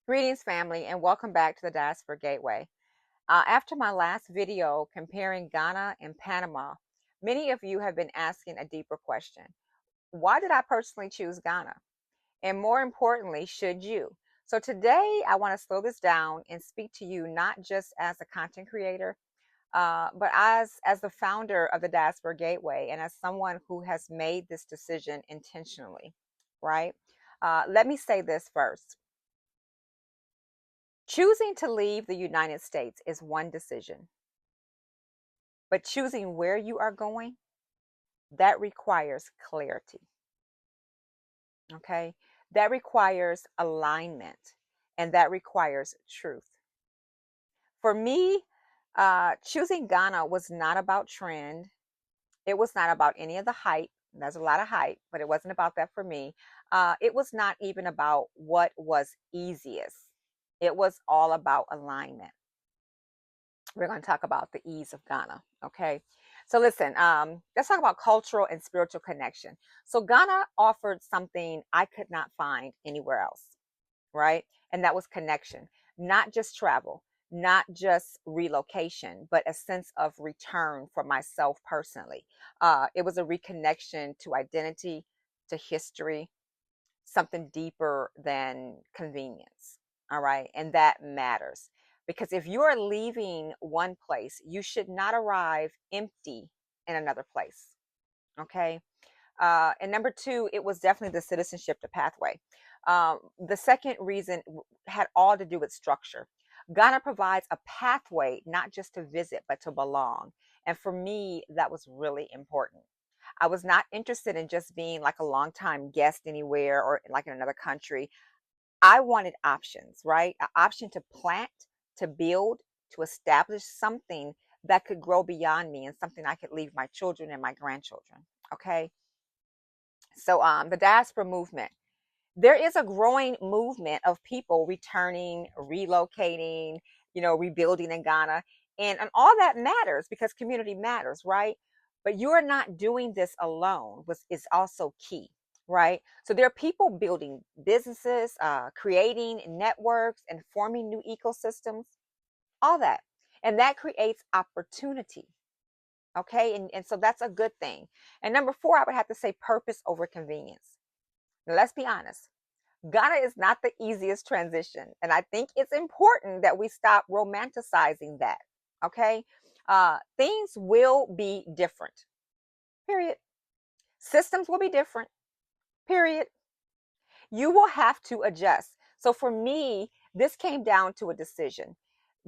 Greetings, family, and welcome back to the Diaspora Gateway. After my last video comparing Ghana and Panama, many of you have been asking a deeper question. Why did I personally choose Ghana? And more importantly, should you? So today, I want to slow this down and speak to you not just as a content creator, but as the founder of the Diaspora Gateway and as someone who has made this decision intentionally, right? Let me say this first. Choosing to leave the United States is one decision, but choosing where you are going, that requires clarity. Okay? That requires alignment and that requires truth. For me, choosing Ghana was not about trend. It was not about any of the hype. There's a lot of hype, but it wasn't about that for me. It was not even about what was easiest. It was all about alignment. We're going to talk about the ease of Ghana. Okay. So listen, let's talk about cultural and spiritual connection. So Ghana offered something I could not find anywhere else, right? And that was connection, not just travel, not just relocation, but a sense of return for myself personally. It was a reconnection to identity, to history, something deeper than convenience. All right. And that matters because if you are leaving one place, you should not arrive empty in another place. Okay. And number two, it was definitely the citizenship to pathway. The second reason had all to do with structure. Ghana provides a pathway, not just to visit, but to belong. And for me, that was really important. I was not interested in just being like a long-time guest anywhere or like in another country. I wanted options, right? An option to plant, to build, to establish something that could grow beyond me and something I could leave my children and my grandchildren. Okay. So the diaspora movement. There is a growing movement of people returning, relocating, rebuilding in Ghana. And all that matters because community matters, right? But you're not doing this alone, which is also key, right? So there are people building businesses, creating networks, and forming new ecosystems, all that. And that creates opportunity. Okay. And so that's a good thing. And number four, I would have to say purpose over convenience. Now, let's be honest. Ghana is not the easiest transition. And I think it's important that we stop romanticizing that. Okay. Things will be different, period. Systems will be different, period. You will have to adjust. So for me, this came down to a decision.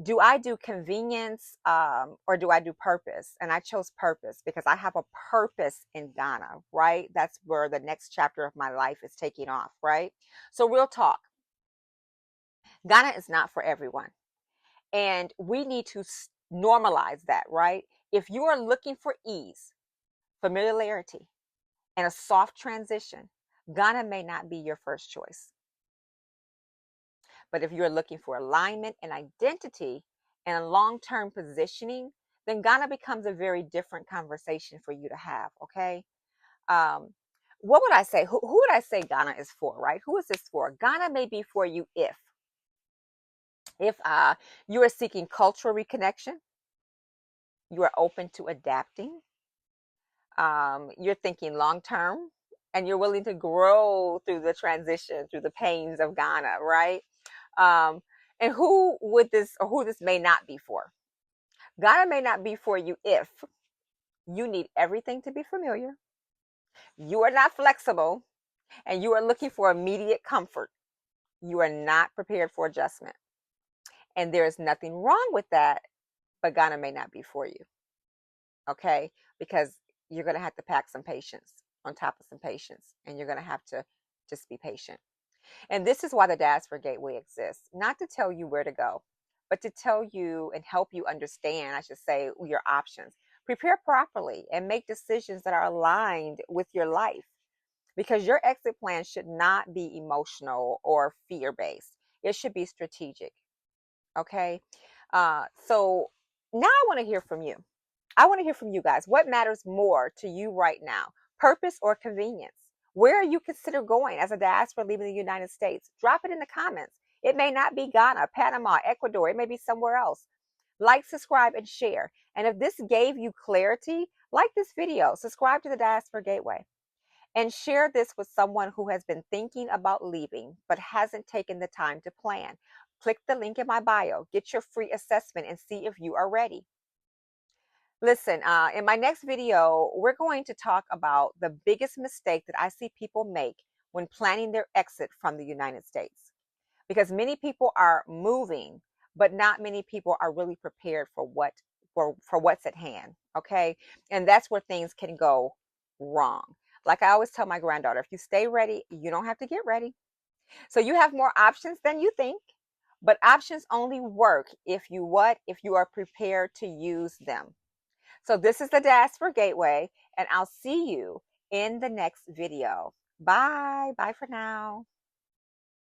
Do I do convenience or do I do purpose? And I chose purpose because I have a purpose in Ghana, right? That's where the next chapter of my life is taking off, right? So real talk, Ghana is not for everyone. And we need to normalize that, right? If you are looking for ease, familiarity, and a soft transition, Ghana may not be your first choice. But if you're looking for alignment and identity and long-term positioning, then Ghana becomes a very different conversation for you to have. Okay. What would I say? Who would I say Ghana is for, right? Who is this for? Ghana may be for you if you are seeking cultural reconnection, you are open to adapting, you're thinking long-term, and you're willing to grow through the transition, through the pains of Ghana, right? And who this may not be for? Ghana may not be for you if you need everything to be familiar, you are not flexible, and you are looking for immediate comfort. You are not prepared for adjustment. And there is nothing wrong with that, but Ghana may not be for you. Okay? Because you're going to have to pack some patience on top of some patience, and you're going to have to just be patient. And this is why the Diaspora Gateway exists, not to tell you where to go, but to tell you and help you understand, I should say, your options. Prepare properly and make decisions that are aligned with your life because your exit plan should not be emotional or fear-based. It should be strategic. Okay. So now I want to hear from you. I want to hear from you guys. What matters more to you right now? Purpose or convenience? Where are you consider going as a diaspora leaving the United States? Drop it in the comments. It may not be Ghana, Panama, Ecuador. It may be somewhere else. Like, subscribe, and share. And if this gave you clarity, like this video, subscribe to the Diaspora Gateway, and share this with someone who has been thinking about leaving but hasn't taken the time to plan. Click the link in my bio, get your free assessment, and see if you are ready. Listen, in my next video, we're going to talk about the biggest mistake that I see people make when planning their exit from the United States. Because many people are moving, but not many people are really prepared for what's at hand. Okay. And that's where things can go wrong. Like I always tell my granddaughter, if you stay ready, you don't have to get ready. So you have more options than you think, but options only work if you what? If you are prepared to use them. So this is the Diaspora Gateway, and I'll see you in the next video. Bye. Bye for now.